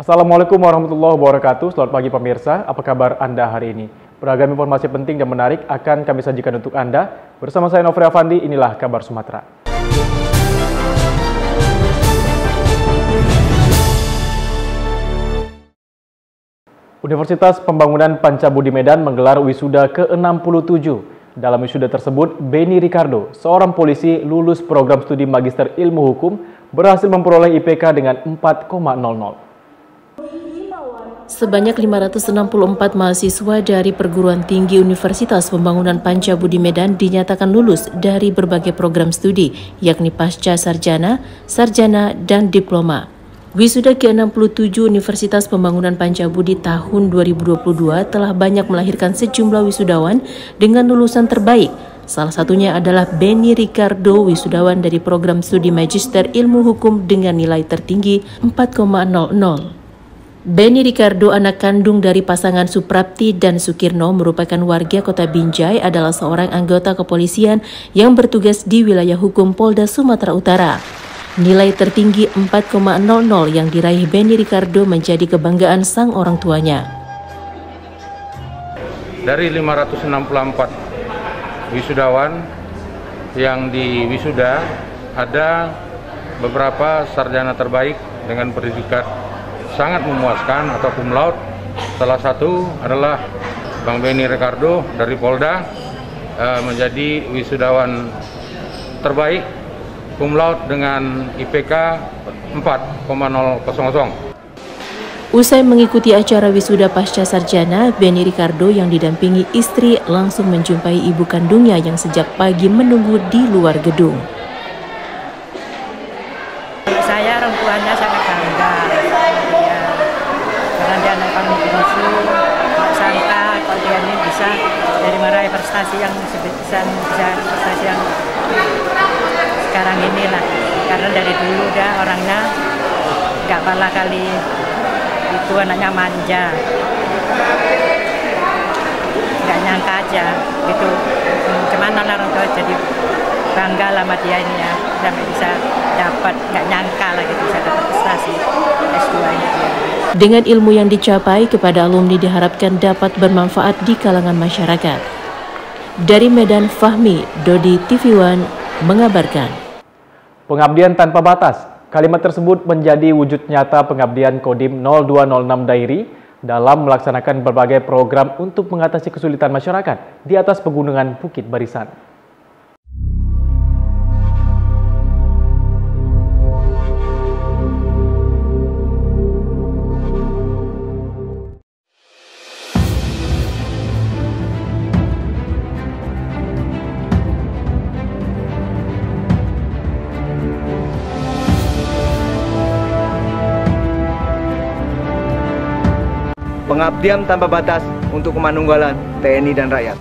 Assalamualaikum warahmatullahi wabarakatuh. Selamat pagi pemirsa, apa kabar Anda hari ini? Beragam informasi penting dan menarik akan kami sajikan untuk Anda. Bersama saya Nofri Afandi, inilah kabar Sumatera. Universitas Pembangunan Pancabudi Medan menggelar wisuda ke-67. Dalam wisuda tersebut, Beni Ricardo, seorang polisi lulus program studi Magister Ilmu Hukum, berhasil memperoleh IPK dengan 4,00. Sebanyak 564 mahasiswa dari perguruan tinggi Universitas Pembangunan Pancabudi Medan dinyatakan lulus dari berbagai program studi, yakni pasca sarjana, sarjana, dan diploma. Wisuda ke-67 Universitas Pembangunan Pancabudi tahun 2022 telah banyak melahirkan sejumlah wisudawan dengan lulusan terbaik. Salah satunya adalah Beni Ricardo, wisudawan dari program studi Magister Ilmu Hukum dengan nilai tertinggi 4,00. Beni Ricardo, anak kandung dari pasangan Suprapti dan Sukirno, merupakan warga Kota Binjai, adalah seorang anggota kepolisian yang bertugas di wilayah hukum Polda Sumatera Utara. Nilai tertinggi 4,00 yang diraih Beni Ricardo menjadi kebanggaan sang orang tuanya. Dari 564 wisudawan yang diwisuda, ada beberapa sarjana terbaik dengan predikat sangat memuaskan atau cum laude. Salah satu adalah Bang Beni Ricardo dari Polda, menjadi wisudawan terbaik cum laude dengan IPK 4,000. Usai mengikuti acara wisuda pasca sarjana, Beni Ricardo yang didampingi istri langsung menjumpai ibu kandungnya yang sejak pagi menunggu di luar gedung. Saya orang tuanya sangat bangga. Karena dia anak kami bungsu, nggak sangka kalau dia ini bisa dari meraih prestasi yang bisa prestasi yang sekarang ini lah. Karena dari dulu dia orangnya nggak pala kali, itu anaknya manja, nggak nyangka aja gitu. Cuman orang tua jadi bangga lah sama dia ini ya, sampai bisa dapat, nggak nyangka lah gitu bisa dapat prestasi S2-nya dia. Dengan ilmu yang dicapai kepada alumni diharapkan dapat bermanfaat di kalangan masyarakat. Dari Medan, Fahmi, Dodi TV One mengabarkan. Pengabdian tanpa batas. Kalimat tersebut menjadi wujud nyata pengabdian Kodim 0206 Dairi dalam melaksanakan berbagai program untuk mengatasi kesulitan masyarakat di atas pegunungan Bukit Barisan. Pengabdian tanpa batas untuk kemanunggalan TNI dan rakyat.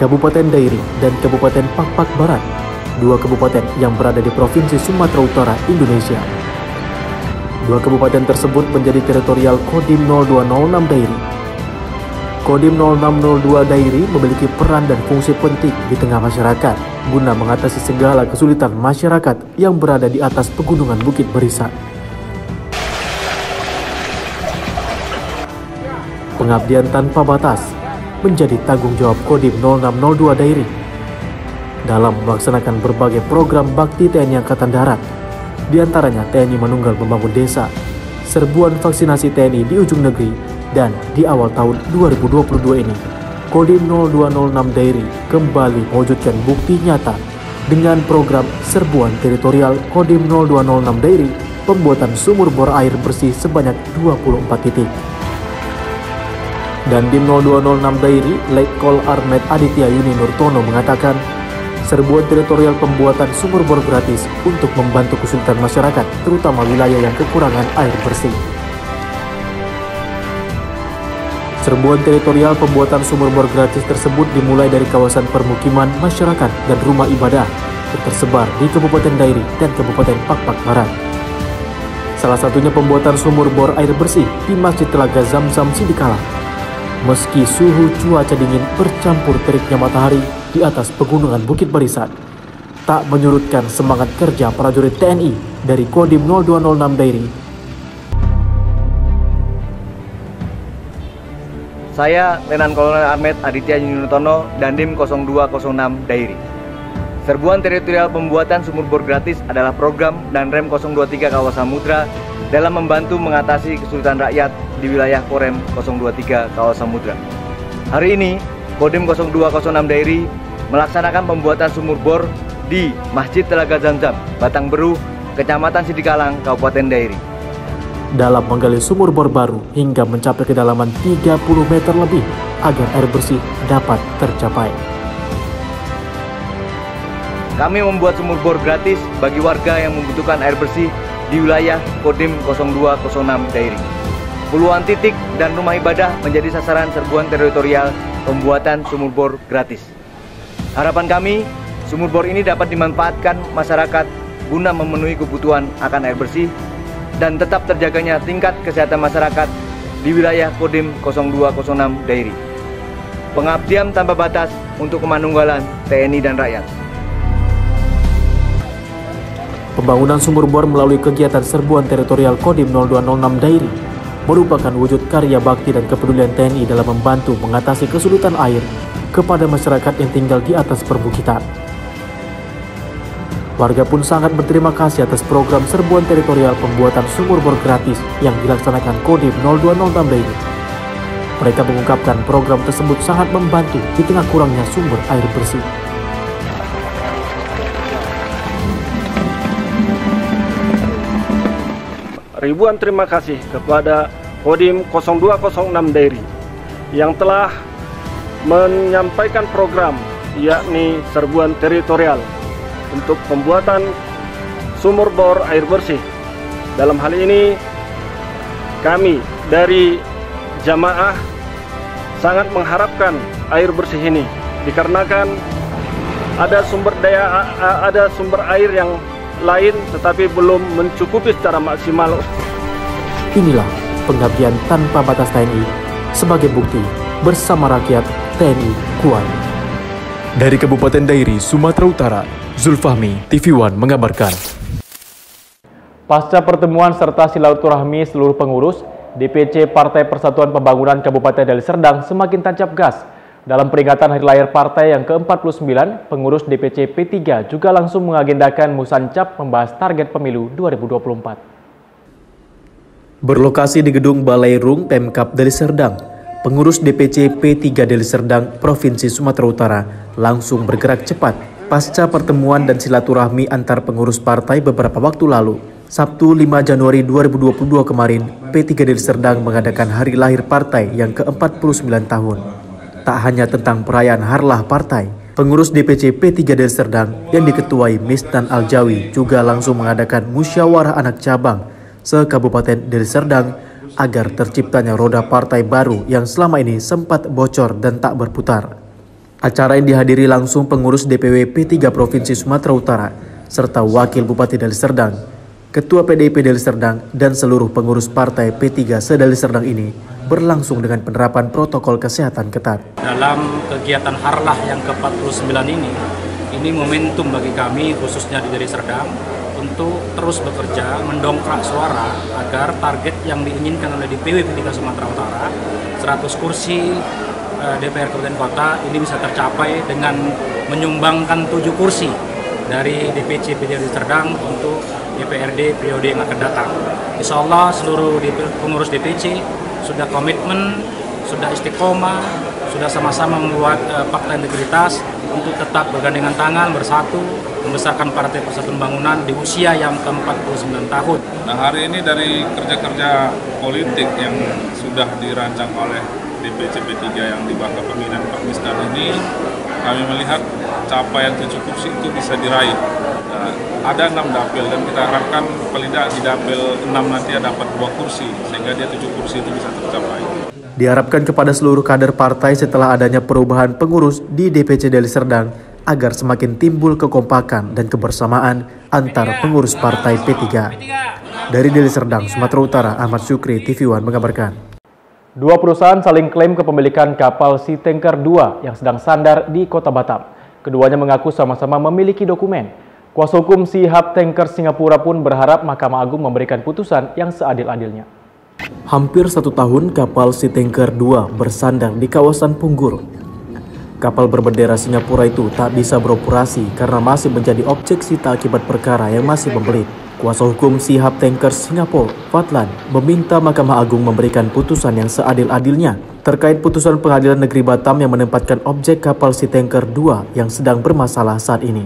Kabupaten Dairi dan Kabupaten Pakpak Barat, dua kabupaten yang berada di Provinsi Sumatera Utara, Indonesia. Dua kabupaten tersebut menjadi teritorial Kodim 0206 Dairi. Kodim 0602 Dairi memiliki peran dan fungsi penting di tengah masyarakat guna mengatasi segala kesulitan masyarakat yang berada di atas pegunungan Bukit Barisan. Pengabdian tanpa batas menjadi tanggung jawab Kodim 0602 Dairi dalam melaksanakan berbagai program bakti TNI Angkatan Darat, diantaranya TNI Manunggal Membangun Desa, serbuan vaksinasi TNI di ujung negeri, dan di awal tahun 2022 ini, Kodim 0206 Dairi kembali mewujudkan bukti nyata dengan program serbuan teritorial Kodim 0206 Dairi, pembuatan sumur bor air bersih sebanyak 24 titik. Dan di 0206 Dairi, Letkol Armet Aditya Yuni Nurtono mengatakan, serbuan teritorial pembuatan sumur bor gratis untuk membantu kesulitan masyarakat, terutama wilayah yang kekurangan air bersih. Serbuan teritorial pembuatan sumur bor gratis tersebut dimulai dari kawasan permukiman masyarakat dan rumah ibadah yang tersebar di Kabupaten Dairi dan Kabupaten Pakpak Barat. Salah satunya pembuatan sumur bor air bersih di Masjid Telaga Zamzam Sidikalang. Meski suhu cuaca dingin bercampur teriknya matahari di atas pegunungan Bukit Barisan, tak menyurutkan semangat kerja prajurit TNI dari Kodim 0206 Dairi. Saya Letnan Kolonel Ahmed Aditya Yunutono, Dandim 0206 Dairi. Serbuan teritorial pembuatan sumur bor gratis adalah program dan rem 023 Kawah Samudra dalam membantu mengatasi kesulitan rakyat di wilayah Korem 023 Kawah Samudra. Hari ini, Kodim 0206 Dairi melaksanakan pembuatan sumur bor di Masjid Telaga Zamzam, Batang Beru, Kecamatan Sidikalang, Kabupaten Dairi. Dalam menggali sumur bor baru hingga mencapai kedalaman 30 meter lebih agar air bersih dapat tercapai. Kami membuat sumur bor gratis bagi warga yang membutuhkan air bersih di wilayah Kodim 0206 Dairi. Puluhan titik dan rumah ibadah menjadi sasaran serbuan teritorial pembuatan sumur bor gratis. Harapan kami, sumur bor ini dapat dimanfaatkan masyarakat guna memenuhi kebutuhan akan air bersih dan tetap terjaganya tingkat kesehatan masyarakat di wilayah Kodim 0206 Dairi. Pengabdian tanpa batas untuk kemanunggalan TNI dan rakyat. Pembangunan sumur bor melalui kegiatan serbuan teritorial Kodim 0206 Dairi merupakan wujud karya bakti dan kepedulian TNI dalam membantu mengatasi kesulitan air kepada masyarakat yang tinggal di atas perbukitan. Warga pun sangat berterima kasih atas program serbuan teritorial pembuatan sumur bor gratis yang dilaksanakan Kodim 0206 Dairi. Mereka mengungkapkan program tersebut sangat membantu di tengah kurangnya sumber air bersih. Ribuan terima kasih kepada Kodim 0206 Dairi yang telah menyampaikan program yakni serbuan teritorial untuk pembuatan sumur bor air bersih. Dalam hal ini kami dari jamaah sangat mengharapkan air bersih ini dikarenakan ada sumber air yang lain tetapi belum mencukupi secara maksimal. Inilah pengabdian tanpa batas TNI sebagai bukti bersama rakyat TNI kuat. Dari Kabupaten Dairi, Sumatera Utara, Zulfahmi, TV One mengabarkan. Pasca pertemuan serta silaturahmi seluruh pengurus, DPC Partai Persatuan Pembangunan Kabupaten Deli Serdang semakin tancap gas. Dalam peringatan Hari Lahir Partai yang ke-49, pengurus DPC P3 juga langsung mengagendakan musancap membahas target pemilu 2024. Berlokasi di Gedung Balai Rung Pemkab Deli Serdang, pengurus DPC P3 Deli Serdang Provinsi Sumatera Utara langsung bergerak cepat pasca pertemuan dan silaturahmi antar pengurus partai beberapa waktu lalu. Sabtu 5 Januari 2022 kemarin, P3 Deli Serdang mengadakan Hari Lahir Partai yang ke-49 tahun. Tak hanya tentang perayaan harlah partai, pengurus DPC P3 Deli Serdang yang diketuai Misnan Aljawi juga langsung mengadakan musyawarah anak cabang se-Kabupaten Deli Serdang agar terciptanya roda partai baru yang selama ini sempat bocor dan tak berputar. Acara yang dihadiri langsung pengurus DPW P3 Provinsi Sumatera Utara serta Wakil Bupati Deli Serdang, Ketua PDIP Deli Serdang dan seluruh pengurus partai P3 se-Deli Serdang ini berlangsung dengan penerapan protokol kesehatan ketat. Dalam kegiatan harlah yang ke-49 ini momentum bagi kami khususnya di Deli Serdang untuk terus bekerja mendongkrak suara agar target yang diinginkan oleh DPW P3 Sumatera Utara 100 kursi DPR Kabupaten Kota ini bisa tercapai dengan menyumbangkan 7 kursi dari DPC P3 Deli Serdang untuk DPRD periode yang akan datang. Insya Allah seluruh pengurus DPC sudah komitmen, sudah istiqomah, sudah sama-sama membuat fakta integritas untuk tetap bergandengan tangan bersatu membesarkan Partai Persatuan Pembangunan di usia yang ke-49 tahun. Nah, hari ini dari kerja-kerja politik yang sudah dirancang oleh DPC P3 yang di bawah kepemimpinan Pak Misdan ini, kami melihat capaian 7 kursi itu bisa diraih. Ada 6 dapil dan kita harapkan paling tidak di dapil 6 nanti dapat 2 kursi sehingga dia 7 kursi itu bisa tercapai. Diharapkan kepada seluruh kader partai setelah adanya perubahan pengurus di DPC Deli Serdang agar semakin timbul kekompakan dan kebersamaan antar pengurus partai P3. Dari Deli Serdang, Sumatera Utara, Ahmad Syukri, TV One mengabarkan. Dua perusahaan saling klaim kepemilikan kapal Sea Tanker 2 yang sedang sandar di Kota Batam. Keduanya mengaku sama-sama memiliki dokumen. Kuasa hukum Sea Tanker Singapura pun berharap Mahkamah Agung memberikan putusan yang seadil-adilnya. Hampir 1 tahun kapal Sea Tanker 2 bersandar di kawasan Punggur. Kapal berbendera Singapura itu tak bisa beroperasi karena masih menjadi objek sita akibat perkara yang masih membelit. Kuasa hukum Sea Tanker Singapura, Fadlan, meminta Mahkamah Agung memberikan putusan yang seadil-adilnya terkait putusan Pengadilan Negeri Batam yang menempatkan objek kapal Sea Tanker 2 yang sedang bermasalah saat ini.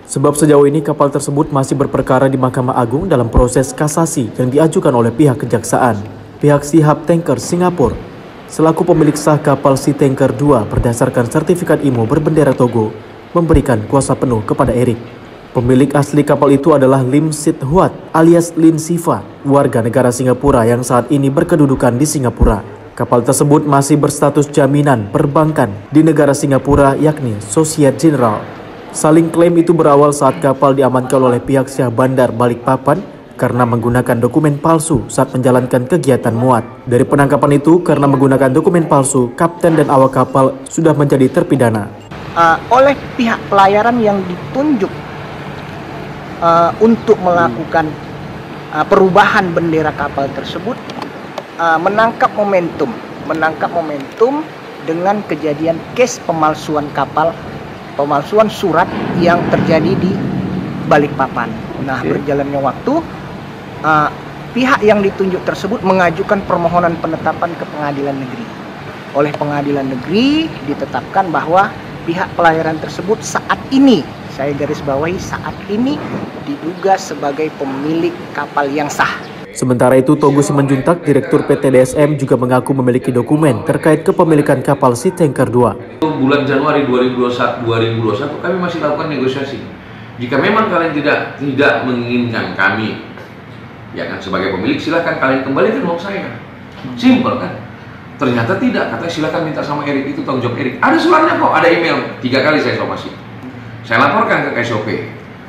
Sebab sejauh ini kapal tersebut masih berperkara di Mahkamah Agung dalam proses kasasi yang diajukan oleh pihak kejaksaan. Pihak Sea Tanker Singapura selaku pemilik sah kapal Sea Tanker 2 berdasarkan sertifikat IMO berbendera Togo memberikan kuasa penuh kepada Erik. Pemilik asli kapal itu adalah Lim Sit Huat alias Lin Siva, warga negara Singapura yang saat ini berkedudukan di Singapura. Kapal tersebut masih berstatus jaminan perbankan di negara Singapura yakni Societe Generale. Saling klaim itu berawal saat kapal diamankan oleh pihak Syah Bandar Balikpapan karena menggunakan dokumen palsu saat menjalankan kegiatan muat. Dari penangkapan itu, karena menggunakan dokumen palsu, kapten dan awak kapal sudah menjadi terpidana. Oleh pihak pelayaran yang ditunjuk untuk melakukan perubahan bendera kapal tersebut, menangkap momentum dengan kejadian case pemalsuan kapal, pemalsuan surat yang terjadi di Balikpapan. Nah, berjalannya waktu, pihak yang ditunjuk tersebut mengajukan permohonan penetapan ke pengadilan negeri. Oleh pengadilan negeri ditetapkan bahwa pihak pelayaran tersebut saat ini, saya garis bawahi, saat ini diduga sebagai pemilik kapal yang sah. Sementara itu, Togo Simanjuntak, Direktur PT DSM juga mengaku memiliki dokumen terkait kepemilikan kapal Sea Tanker 2. Bulan Januari 2021 kami masih lakukan negosiasi. Jika memang kalian tidak menginginkan kami, ya kan, sebagai pemilik, silakan kalian kembalikan uang saya. Simple kan? Ternyata tidak, katanya silakan minta sama Erik, itu tanggung jawab Erik. Ada suratnya kok, ada email, 3 kali saya somasi. Saya laporkan ke KSOP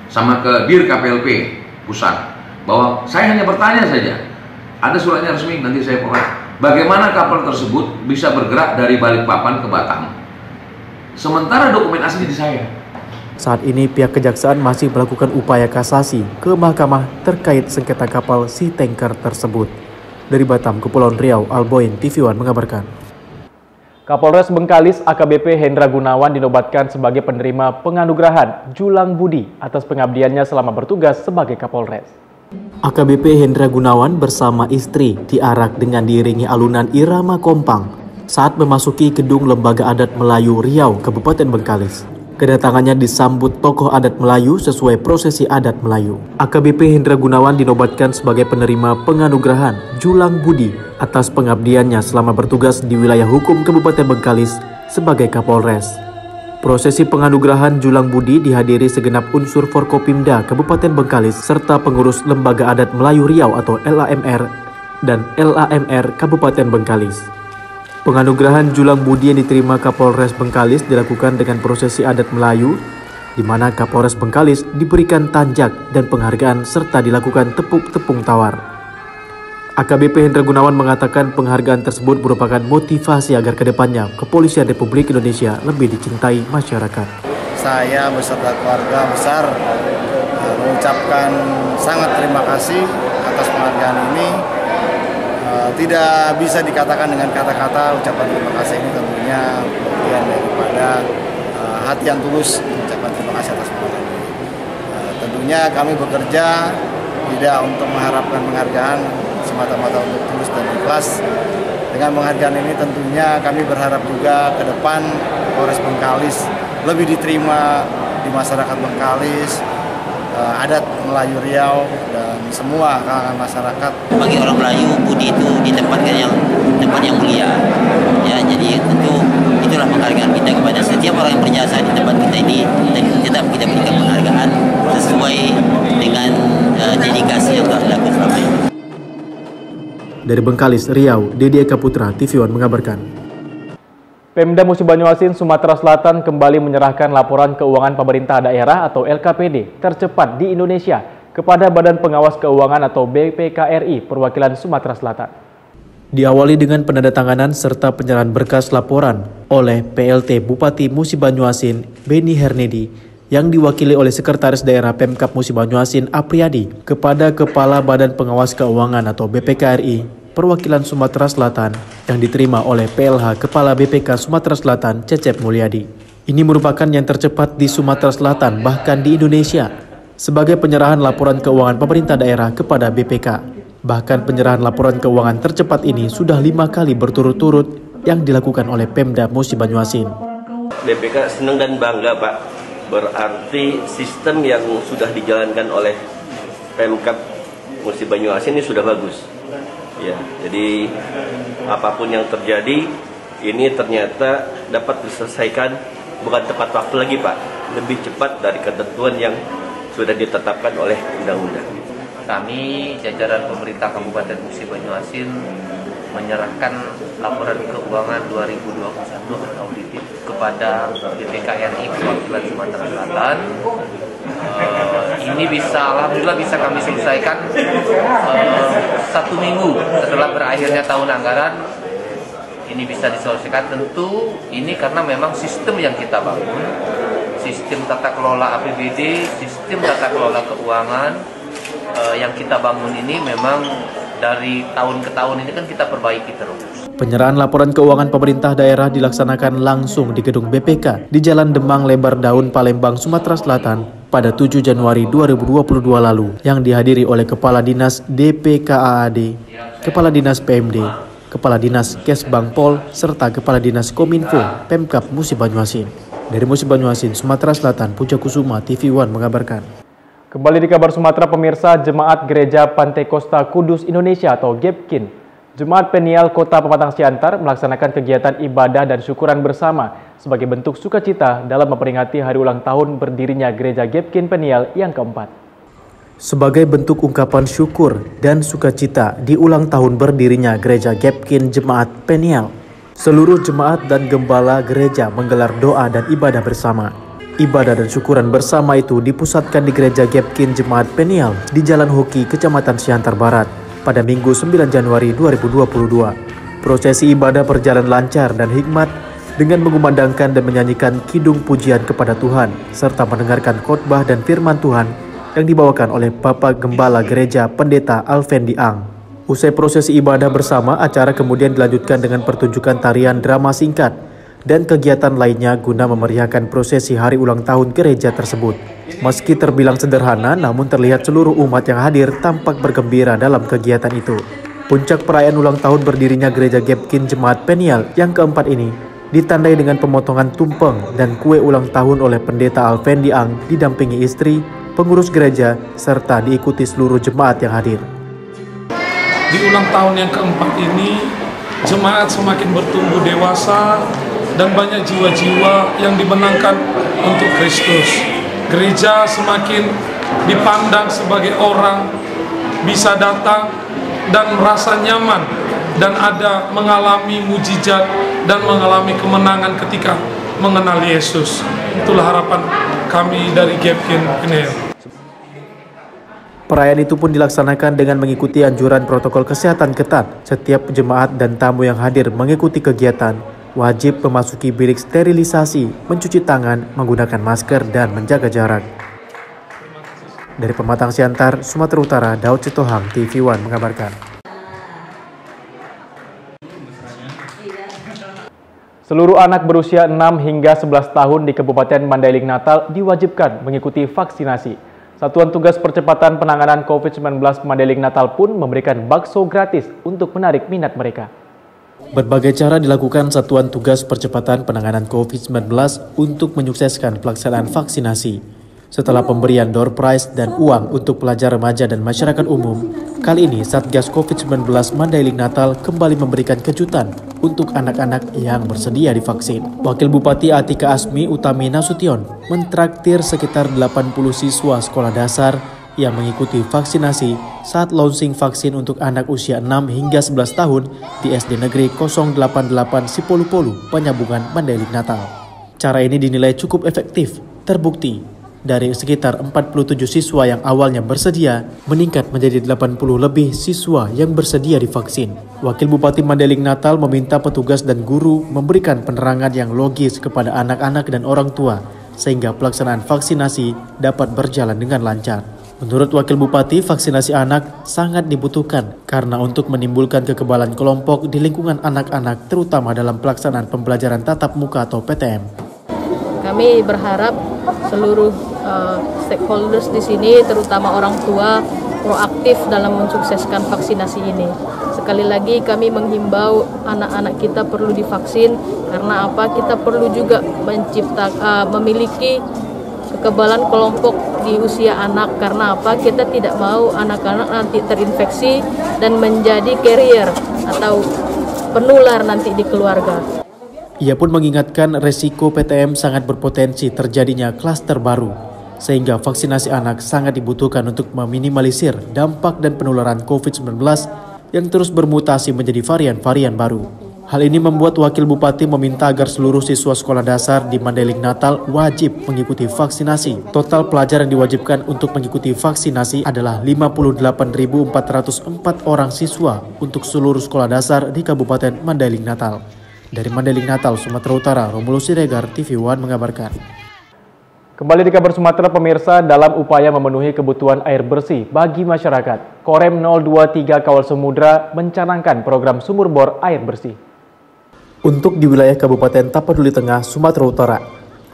sama ke Dir KPLP pusat bahwa saya hanya bertanya saja. Ada suratnya resmi, nanti saya peroleh. Bagaimana kapal tersebut bisa bergerak dari Balikpapan ke Batam? Sementara dokumen asli di saya. Saat ini pihak kejaksaan masih melakukan upaya kasasi ke mahkamah terkait sengketa kapal Sea Tanker tersebut. Dari Batam, Kepulauan Riau, Alboin, TV One mengabarkan. Kapolres Bengkalis AKBP Hendra Gunawan dinobatkan sebagai penerima penganugerahan Julang Budi atas pengabdiannya selama bertugas sebagai Kapolres. AKBP Hendra Gunawan bersama istri diarak dengan diiringi alunan irama kompang saat memasuki gedung Lembaga Adat Melayu Riau, Kabupaten Bengkalis. Kedatangannya disambut tokoh adat Melayu sesuai prosesi adat Melayu. AKBP Hendra Gunawan dinobatkan sebagai penerima penganugerahan Julang Budi atas pengabdiannya selama bertugas di wilayah hukum Kabupaten Bengkalis sebagai Kapolres. Prosesi penganugerahan Julang Budi dihadiri segenap unsur Forkopimda Kabupaten Bengkalis serta pengurus Lembaga Adat Melayu Riau atau LAMR dan LAMR Kabupaten Bengkalis. Penganugerahan Julang Budi yang diterima Kapolres Bengkalis dilakukan dengan prosesi adat Melayu, di mana Kapolres Bengkalis diberikan tanjak dan penghargaan serta dilakukan tepuk-tepung tawar. AKBP Hendra Gunawan mengatakan penghargaan tersebut merupakan motivasi agar kedepannya Kepolisian Republik Indonesia lebih dicintai masyarakat. Saya beserta keluarga besar mengucapkan sangat terima kasih atas penghargaan ini. Tidak bisa dikatakan dengan kata-kata. Ucapan terima kasih ini tentunya bagian daripada hati yang tulus mengucapkan terima kasih atas penghargaan ini. Tentunya kami bekerja tidak untuk mengharapkan penghargaan, semata-mata untuk tulus dan ikhlas. Dengan penghargaan ini tentunya kami berharap juga ke depan Polres Bengkalis lebih diterima di masyarakat Bengkalis, adat Melayu Riau dan semua kalangan masyarakat. Bagi orang Melayu, budi itu ditempatkan tempat yang mulia. Ya, jadi tentu itulah penghargaan kita kepada setiap orang yang berjasa di tempat kita ini, dan tetap kita berikan penghargaan sesuai dengan dedikasi yang telah dilakukan selama ini. Dari Bengkalis, Riau, Dedi Eka Putra, TV One mengabarkan. Pemda Musi Banyuasin, Sumatera Selatan kembali menyerahkan laporan keuangan pemerintah daerah atau LKPD tercepat di Indonesia kepada Badan Pengawas Keuangan atau BPKRI perwakilan Sumatera Selatan. Diawali dengan penandatanganan serta penyerahan berkas laporan oleh PLT Bupati Musi Banyuasin, Beni Hernedi, yang diwakili oleh Sekretaris Daerah Pemkab Musi Banyuasin, Apriyadi, kepada Kepala Badan Pengawas Keuangan atau BPKRI perwakilan Sumatera Selatan yang diterima oleh PLH Kepala BPK Sumatera Selatan, Cecep Mulyadi. Ini merupakan yang tercepat di Sumatera Selatan bahkan di Indonesia sebagai penyerahan laporan keuangan pemerintah daerah kepada BPK. Bahkan penyerahan laporan keuangan tercepat ini sudah 5 kali berturut-turut yang dilakukan oleh Pemda Musi Banyuasin. BPK senang dan bangga, Pak. Berarti sistem yang sudah dijalankan oleh Pemkab Musi Banyuasin ini sudah bagus. Ya, jadi apapun yang terjadi ini ternyata dapat diselesaikan bukan tepat waktu lagi, Pak. Lebih cepat dari ketentuan yang sudah ditetapkan oleh undang-undang. Kami jajaran pemerintah Kabupaten Musi Banyuasin menyerahkan laporan keuangan 2021 auditif kepada BPKRI perwakilan Sumatera Selatan. Ini alhamdulillah bisa kami selesaikan 1 minggu setelah berakhirnya tahun anggaran. Ini bisa diselesaikan, tentu ini karena memang sistem yang kita bangun, sistem tata kelola APBD, sistem tata kelola keuangan yang kita bangun ini memang dari tahun ke tahun ini kan kita perbaiki terus. Penyerahan laporan keuangan pemerintah daerah dilaksanakan langsung di gedung BPK di Jalan Demang Lebar Daun, Palembang, Sumatera Selatan pada 7 Januari 2022 lalu yang dihadiri oleh Kepala Dinas DPKAAD, Kepala Dinas PMD, Kepala Dinas Kesbang Pol, serta Kepala Dinas Kominfo Pemkab Musi Banyuasin. Dari Musi Banyuasin, Sumatera Selatan, Puja Kusuma, TV One mengabarkan. Kembali di kabar Sumatera, pemirsa, Jemaat Gereja Pantekosta Kudus Indonesia atau GEPKIN, Jemaat Peniel Kota Pematang Siantar melaksanakan kegiatan ibadah dan syukuran bersama sebagai bentuk sukacita dalam memperingati hari ulang tahun berdirinya Gereja GEPKIN Peniel yang keempat. Sebagai bentuk ungkapan syukur dan sukacita di ulang tahun berdirinya Gereja GEPKIN Jemaat Peniel, seluruh jemaat dan gembala gereja menggelar doa dan ibadah bersama. Ibadah dan syukuran bersama itu dipusatkan di Gereja GEPKIN Jemaat Peniel di Jalan Hoki, Kecamatan Siantar Barat pada Minggu 9 Januari 2022. Prosesi ibadah berjalan lancar dan hikmat dengan mengumandangkan dan menyanyikan kidung pujian kepada Tuhan serta mendengarkan khotbah dan firman Tuhan yang dibawakan oleh Bapak Gembala Gereja Pendeta Alfendi Ang. Usai prosesi ibadah bersama, acara kemudian dilanjutkan dengan pertunjukan tarian drama singkat dan kegiatan lainnya guna memeriahkan prosesi hari ulang tahun gereja tersebut. Meski terbilang sederhana, namun terlihat seluruh umat yang hadir tampak bergembira dalam kegiatan itu. Puncak perayaan ulang tahun berdirinya Gereja GEPKIN Jemaat Peniel yang keempat ini ditandai dengan pemotongan tumpeng dan kue ulang tahun oleh Pendeta Alfendi Ang didampingi istri, pengurus gereja, serta diikuti seluruh jemaat yang hadir. Di ulang tahun yang keempat ini, jemaat semakin bertumbuh dewasa dan banyak jiwa-jiwa yang dimenangkan untuk Kristus. Gereja semakin dipandang sebagai orang bisa datang dan merasa nyaman dan ada mengalami mujizat dan mengalami kemenangan ketika mengenal Yesus. Itulah harapan kami dari GEPKIN Peniel. Perayaan itu pun dilaksanakan dengan mengikuti anjuran protokol kesehatan ketat. Setiap jemaat dan tamu yang hadir mengikuti kegiatan wajib memasuki bilik sterilisasi, mencuci tangan, menggunakan masker, dan menjaga jarak. Dari Pematang Siantar, Sumatera Utara, Daud Citohang, TV One mengabarkan. Seluruh anak berusia 6 hingga 11 tahun di Kabupaten Mandailing Natal diwajibkan mengikuti vaksinasi. Satuan Tugas Percepatan Penanganan COVID-19 Mandailing Natal pun memberikan bakso gratis untuk menarik minat mereka. Berbagai cara dilakukan Satuan Tugas Percepatan Penanganan COVID-19 untuk menyukseskan pelaksanaan vaksinasi. Setelah pemberian door prize dan uang untuk pelajar remaja dan masyarakat umum, kali ini Satgas COVID-19 Mandailing Natal kembali memberikan kejutan untuk anak-anak yang bersedia divaksin. Wakil Bupati Atika Asmi Utami Nasution mentraktir sekitar 80 siswa sekolah dasar yang mengikuti vaksinasi saat launching vaksin untuk anak usia 6 hingga 11 tahun di SD Negeri 088 Sipolu-Polu, Penyambungan Mandailing Natal. Cara ini dinilai cukup efektif, terbukti dari sekitar 47 siswa yang awalnya bersedia meningkat menjadi 80 lebih siswa yang bersedia divaksin. Wakil Bupati Mandailing Natal meminta petugas dan guru memberikan penerangan yang logis kepada anak-anak dan orang tua sehingga pelaksanaan vaksinasi dapat berjalan dengan lancar. Menurut Wakil Bupati, vaksinasi anak sangat dibutuhkan karena untuk menimbulkan kekebalan kelompok di lingkungan anak-anak terutama dalam pelaksanaan pembelajaran tatap muka atau PTM. Kami berharap seluruh stakeholders di sini terutama orang tua proaktif dalam mensukseskan vaksinasi ini. Sekali lagi kami menghimbau anak-anak kita perlu divaksin karena apa? Kita perlu juga memiliki kekebalan kelompok di usia anak karena apa? Kita tidak mau anak-anak nanti terinfeksi dan menjadi carrier atau penular nanti di keluarga. Ia pun mengingatkan resiko PTM sangat berpotensi terjadinya klaster baru, sehingga vaksinasi anak sangat dibutuhkan untuk meminimalisir dampak dan penularan COVID-19 yang terus bermutasi menjadi varian-varian baru. Hal ini membuat Wakil Bupati meminta agar seluruh siswa sekolah dasar di Mandailing Natal wajib mengikuti vaksinasi. Total pelajar yang diwajibkan untuk mengikuti vaksinasi adalah 58.404 orang siswa untuk seluruh sekolah dasar di Kabupaten Mandailing Natal. Dari Mandailing Natal, Sumatera Utara, Romulus Siregar, TV One mengabarkan. Kembali di kabar Sumatera, pemirsa, dalam upaya memenuhi kebutuhan air bersih bagi masyarakat, Korem 023 Kawal Samudra mencanangkan program sumur bor air bersih. Untuk di wilayah Kabupaten Tapanuli Tengah, Sumatera Utara,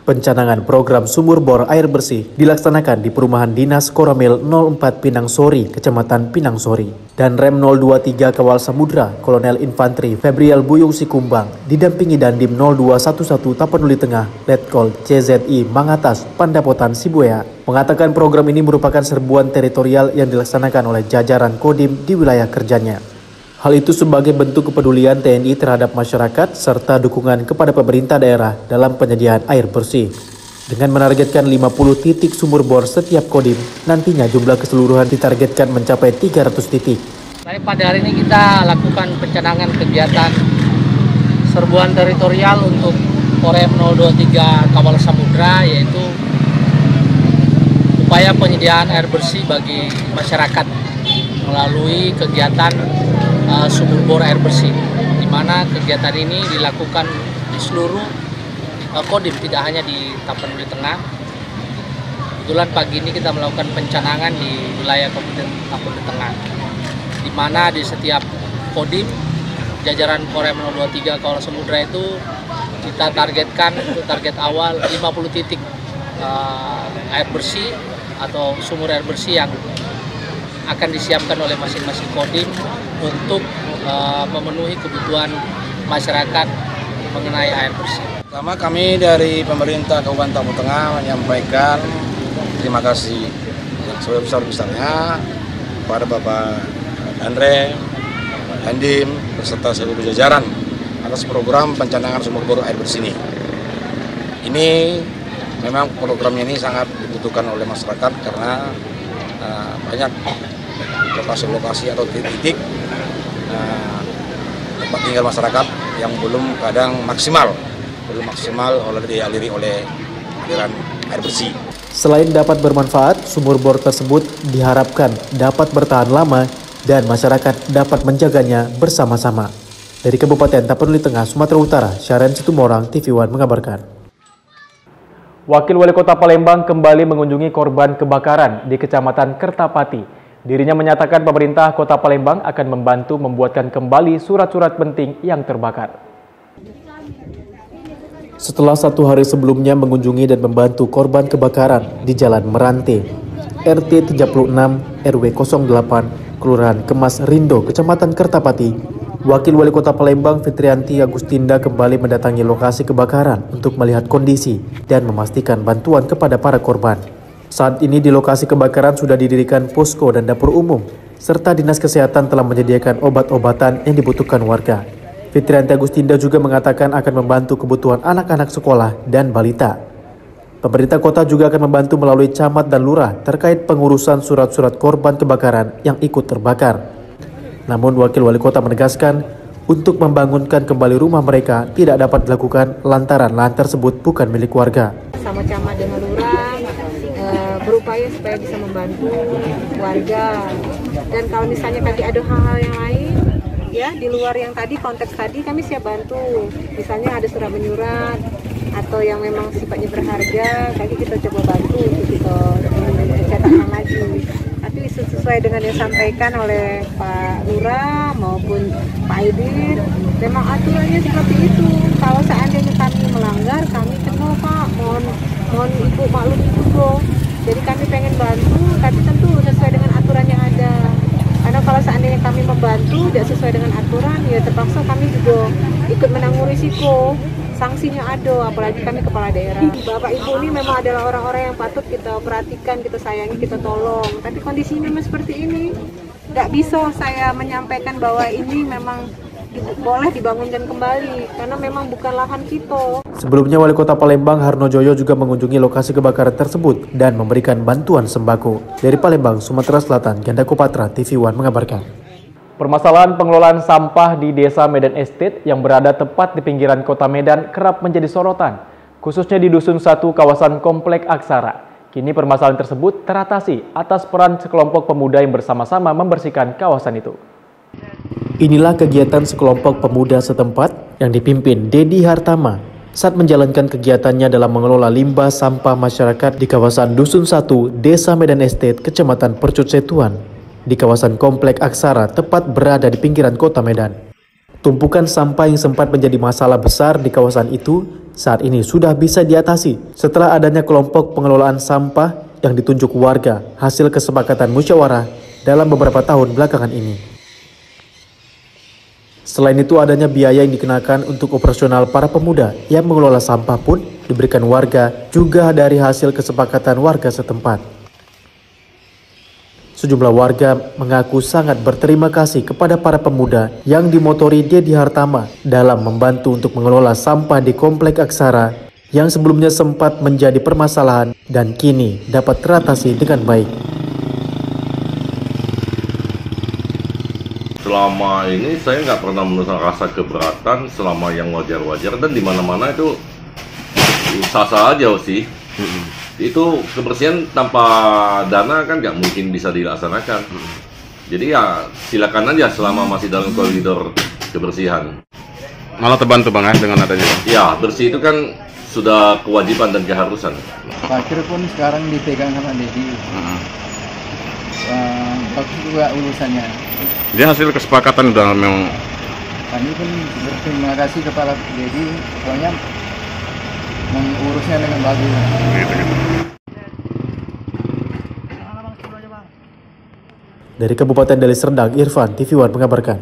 pencanangan program sumur bor air bersih dilaksanakan di Perumahan Dinas Koramil 04 Pinang Sori, Kecamatan Pinang Sori, dan Rem 023 Kawal Samudra, Kolonel Infantri Febrial Buyung Sikumbang, didampingi Dandim 0211 Tapanuli Tengah, Letkol CZI Mangatas, Pandapotan Sibuya, mengatakan program ini merupakan serbuan teritorial yang dilaksanakan oleh jajaran Kodim di wilayah kerjanya. Hal itu sebagai bentuk kepedulian TNI terhadap masyarakat serta dukungan kepada pemerintah daerah dalam penyediaan air bersih. Dengan menargetkan 50 titik sumur bor setiap Kodim, nantinya jumlah keseluruhan ditargetkan mencapai 300 titik. Baik, pada hari ini kita lakukan pencanangan kegiatan serbuan teritorial untuk Korem 023 Kawal Samudra, yaitu upaya penyediaan air bersih bagi masyarakat melalui kegiatan sumur bor air bersih, di mana kegiatan ini dilakukan di seluruh Kodim, tidak hanya di Tapanuli Tengah. Kebetulan pagi ini kita melakukan pencanangan di wilayah Kabupaten Tapanuli Tengah, di mana di setiap Kodim jajaran Korem 023 Kawal Samudra itu kita targetkan untuk target awal 50 titik air bersih atau sumur air bersih yang akan disiapkan oleh masing-masing Kodim untuk memenuhi kebutuhan masyarakat mengenai air bersih. Pertama, kami dari pemerintah Kabupaten Tapanuli Tengah menyampaikan terima kasih yang sebesar-besarnya kepada Bapak Andre, Pak Dandim, beserta seluruh jajaran atas program pencanangan sumur bor air bersih ini. Ini memang programnya ini sangat dibutuhkan oleh masyarakat karena banyak lokasi-lokasi atau titik tempat tinggal masyarakat yang belum maksimal oleh dialiri oleh aliran air bersih. Selain dapat bermanfaat, sumur bor tersebut diharapkan dapat bertahan lama dan masyarakat dapat menjaganya bersama-sama. Dari Kabupaten Tapanuli Tengah, Sumatera Utara, Syaren Situmorang, TV One mengabarkan. Wakil Wali Kota Palembang kembali mengunjungi korban kebakaran di Kecamatan Kertapati. Dirinya menyatakan pemerintah Kota Palembang akan membantu membuatkan kembali surat-surat penting yang terbakar. Setelah 1 hari sebelumnya mengunjungi dan membantu korban kebakaran di Jalan Merante, RT 36 RW 08, Kelurahan Kemas Rindo, Kecamatan Kertapati, Wakil Wali Kota Palembang Fitrianti Agustinda kembali mendatangi lokasi kebakaran untuk melihat kondisi dan memastikan bantuan kepada para korban. Saat ini di lokasi kebakaran sudah didirikan posko dan dapur umum, serta Dinas Kesehatan telah menyediakan obat-obatan yang dibutuhkan warga. Fitrianti Agustinda juga mengatakan akan membantu kebutuhan anak-anak sekolah dan balita. Pemerintah kota juga akan membantu melalui camat dan lurah terkait pengurusan surat-surat korban kebakaran yang ikut terbakar. Namun Wakil Wali Kota menegaskan, untuk membangunkan kembali rumah mereka tidak dapat dilakukan lantaran lahan tersebut bukan milik warga. Sama camat dengan lurah berupaya supaya bisa membantu warga. Dan kalau misalnya tadi ada hal-hal yang lain, ya di luar yang tadi konteks tadi kami siap bantu. Misalnya ada surat menyurat atau yang memang sifatnya berharga, tadi kita coba bantu untuk kita cetakkan lagi. Tapi sesuai dengan yang disampaikan oleh Pak Lurah maupun Pak Aidil, memang aturannya seperti itu. Kalau seandainya kami melanggar, kami kena Pak, mohon Ibu maklum itu bro. Jadi kami pengen bantu, tapi tentu sesuai dengan aturan yang ada. Karena kalau seandainya kami membantu tidak sesuai dengan aturan, ya terpaksa kami juga ikut menanggung risiko. Sanksinya ada, apalagi kami kepala daerah. Bapak Ibu ini memang adalah orang-orang yang patut kita perhatikan, kita sayangi, kita tolong. Tapi kondisinya memang seperti ini. Nggak bisa saya menyampaikan bahwa ini memang boleh dibangunkan kembali, karena memang bukan lahan kita. Sebelumnya Wali Kota Palembang Harno Joyo juga mengunjungi lokasi kebakaran tersebut dan memberikan bantuan sembako. Dari Palembang, Sumatera Selatan, Gandako Patra, TV One mengabarkan. Permasalahan pengelolaan sampah di Desa Medan Estate yang berada tepat di pinggiran kota Medan kerap menjadi sorotan, khususnya di Dusun 1 kawasan Komplek Aksara. Kini permasalahan tersebut teratasi atas peran sekelompok pemuda yang bersama-sama membersihkan kawasan itu. Inilah kegiatan sekelompok pemuda setempat yang dipimpin Dedi Hartama saat menjalankan kegiatannya dalam mengelola limbah sampah masyarakat di kawasan Dusun 1, Desa Medan Estate, Kecamatan Percut Setuan, di kawasan Komplek Aksara tepat berada di pinggiran kota Medan. Tumpukan sampah yang sempat menjadi masalah besar di kawasan itu saat ini sudah bisa diatasi setelah adanya kelompok pengelolaan sampah yang ditunjuk warga hasil kesepakatan musyawarah dalam beberapa tahun belakangan ini. Selain itu adanya biaya yang dikenakan untuk operasional para pemuda yang mengelola sampah pun diberikan warga juga dari hasil kesepakatan warga setempat. Sejumlah warga mengaku sangat berterima kasih kepada para pemuda yang dimotori Dedi Hartama dalam membantu untuk mengelola sampah di Komplek Aksara yang sebelumnya sempat menjadi permasalahan dan kini dapat teratasi dengan baik. Selama ini saya nggak pernah merasakan rasa keberatan selama yang wajar-wajar, dan di mana-mana itu sah-sah aja sih. Itu kebersihan tanpa dana kan nggak mungkin bisa dilaksanakan. Jadi ya silakan aja selama masih dalam koridor kebersihan. Malah terbantu Bang dengan adanya. Ya, bersih itu kan sudah kewajiban dan keharusan. Parkir pun sekarang dipegang sama Dedi. Bagus juga urusannya. Dia hasil kesepakatan udah memang. Kami pun berterima kasih kepada Dedi, pokoknya mengurusnya dengan bagus. Dari Kabupaten Deli Serdang, Irfan, TV One mengabarkan.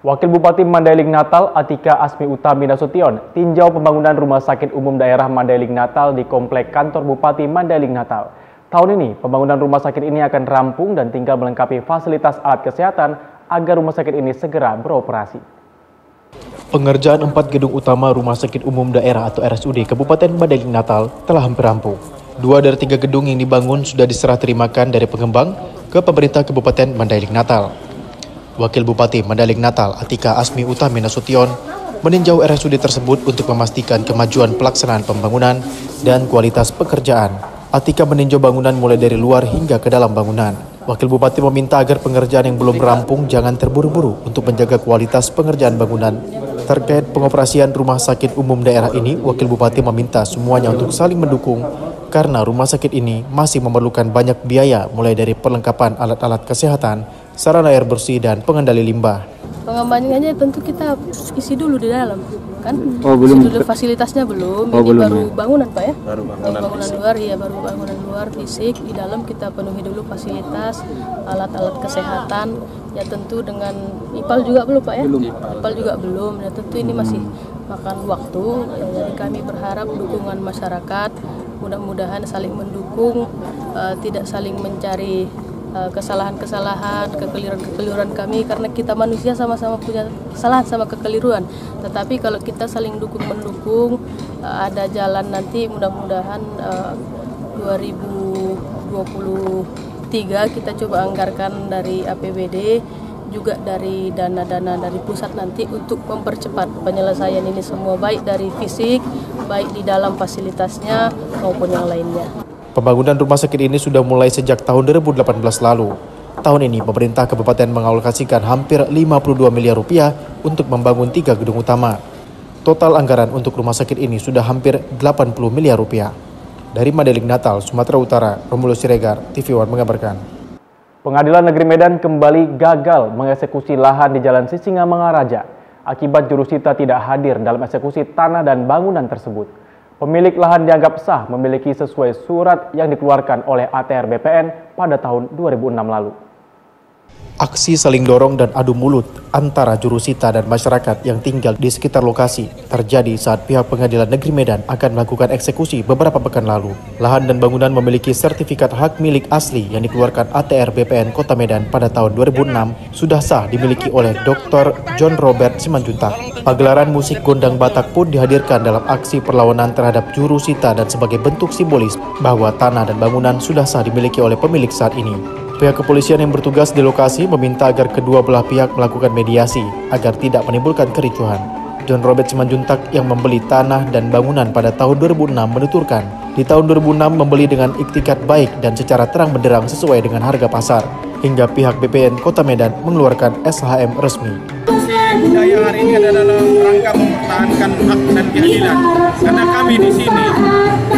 Wakil Bupati Mandailing Natal, Atika Asmi Utami Nasution, tinjau pembangunan Rumah Sakit Umum Daerah Mandailing Natal di Komplek Kantor Bupati Mandailing Natal. Tahun ini, pembangunan rumah sakit ini akan rampung dan tinggal melengkapi fasilitas alat kesehatan agar rumah sakit ini segera beroperasi. Pengerjaan 4 gedung utama Rumah Sakit Umum Daerah atau RSUD Kabupaten Mandailing Natal telah hampir rampung. 2 dari 3 gedung yang dibangun sudah diserah terimakan dari pengembang ke pemerintah Kabupaten Mandailing Natal. Wakil Bupati Mandailing Natal, Atika Asmi Utami Nasution, meninjau RSUD tersebut untuk memastikan kemajuan pelaksanaan pembangunan dan kualitas pekerjaan. Atika meninjau bangunan mulai dari luar hingga ke dalam bangunan. Wakil Bupati meminta agar pengerjaan yang belum rampung jangan terburu-buru untuk menjaga kualitas pengerjaan bangunan. Terkait pengoperasian rumah sakit umum daerah ini, Wakil Bupati meminta semuanya untuk saling mendukung karena rumah sakit ini masih memerlukan banyak biaya mulai dari perlengkapan alat-alat kesehatan, sarana air bersih, dan pengendali limbah. Pengembangannya tentu kita isi dulu di dalam, kan? Belum. Isi dulu fasilitasnya belum. Oh, ini belum, baru ya? Bangunan Pak ya? Baru bangunan luar, ya baru bangunan luar fisik. Di dalam kita penuhi dulu fasilitas, alat-alat kesehatan. Ya tentu dengan IPAL juga belum Pak ya? Belum. IPAL juga belum. Ya tentu ini masih makan waktu. Ya, jadi kami berharap dukungan masyarakat, mudah-mudahan saling mendukung, tidak saling mencari kesalahan-kesalahan, kekeliruan kami, karena kita manusia sama-sama punya kesalahan sama kekeliruan. Tetapi kalau kita saling dukung-mendukung, ada jalan nanti mudah-mudahan 2023 kita coba anggarkan dari APBD, juga dari dana-dana dari pusat nanti untuk mempercepat penyelesaian ini semua, baik dari fisik, baik di dalam fasilitasnya maupun yang lainnya. Pembangunan rumah sakit ini sudah mulai sejak tahun 2018 lalu. Tahun ini pemerintah kabupaten mengalokasikan hampir 52 miliar rupiah untuk membangun 3 gedung utama. Total anggaran untuk rumah sakit ini sudah hampir 80 miliar rupiah. Dari Mandailing, Natal, Sumatera Utara, Romulo Siregar, TV One mengabarkan. Pengadilan Negeri Medan kembali gagal mengeksekusi lahan di Jalan Sisingamangaraja akibat jurusita tidak hadir dalam eksekusi tanah dan bangunan tersebut. Pemilik lahan dianggap sah memiliki sesuai surat yang dikeluarkan oleh ATR BPN pada tahun 2006 lalu. Aksi saling dorong dan adu mulut antara jurusita dan masyarakat yang tinggal di sekitar lokasi terjadi saat pihak Pengadilan Negeri Medan akan melakukan eksekusi beberapa pekan lalu. Lahan dan bangunan memiliki sertifikat hak milik asli yang dikeluarkan ATR BPN Kota Medan pada tahun 2006 sudah sah dimiliki oleh Dr. John Robert Simanjuntak. Pagelaran musik gondang Batak pun dihadirkan dalam aksi perlawanan terhadap jurusita dan sebagai bentuk simbolis bahwa tanah dan bangunan sudah sah dimiliki oleh pemilik saat ini. Pihak kepolisian yang bertugas di lokasi meminta agar kedua belah pihak melakukan mediasi agar tidak menimbulkan kericuhan. John Robert Simanjuntak yang membeli tanah dan bangunan pada tahun 2006 menuturkan, di tahun 2006 membeli dengan iktikat baik dan secara terang benderang sesuai dengan harga pasar, hingga pihak BPN Kota Medan mengeluarkan SHM resmi. Budaya hari ini adalah dalam rangka mempertahankan hak dan keadilan, karena kami di sini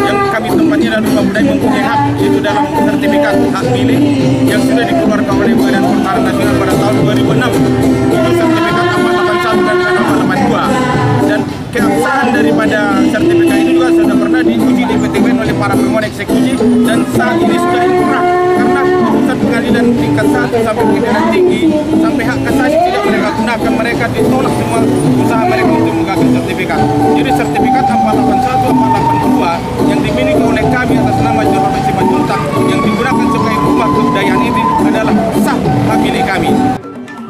yang kami tempatnya adalah rumah budaya mempunyai hak, yaitu dalam sertifikat hak milik yang sudah dikeluarkan oleh Badan Pertahanan Nasional pada tahun 2006, itu sertifikat 481 dan 482, dan keabsahan daripada sertifikat ini juga sudah pernah diuji di PTN oleh para pemohon eksekusi dan saat ini sudah inkrah karena putusan pengadilan tingkat 1 sampai pengadilan tinggi sampai hak kasasi tidak mereka gunakan, mereka ditolak semua usaha mereka untuk menggunakan sertifikat. Jadi sertifikat 481, 482 yang dimiliki oleh kami atas nama John Robert Simanjuntak yang digunakan sebagai rumah kebudayaan ini adalah sah hak milik kami.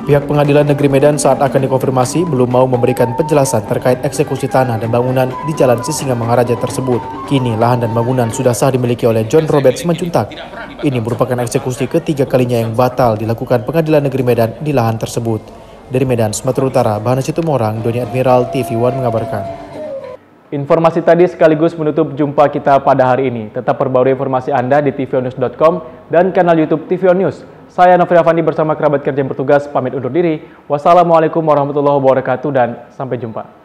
Pihak Pengadilan Negeri Medan saat akan dikonfirmasi belum mau memberikan penjelasan terkait eksekusi tanah dan bangunan di Jalan Sisingamangaraja tersebut. Kini lahan dan bangunan sudah sah dimiliki oleh John Robert Simanjuntak. Ini merupakan eksekusi ketiga kalinya yang batal dilakukan Pengadilan Negeri Medan di lahan tersebut. Dari Medan, Sumatera Utara, Bahana Situmorang, Doni Admiral, TV One mengabarkan. Informasi tadi sekaligus menutup jumpa kita pada hari ini. Tetap perbarui informasi Anda di tvonnews.com dan kanal YouTube TV On News. Saya Novri Afandi bersama kerabat kerja yang bertugas pamit undur diri. Wassalamualaikum warahmatullahi wabarakatuh dan sampai jumpa.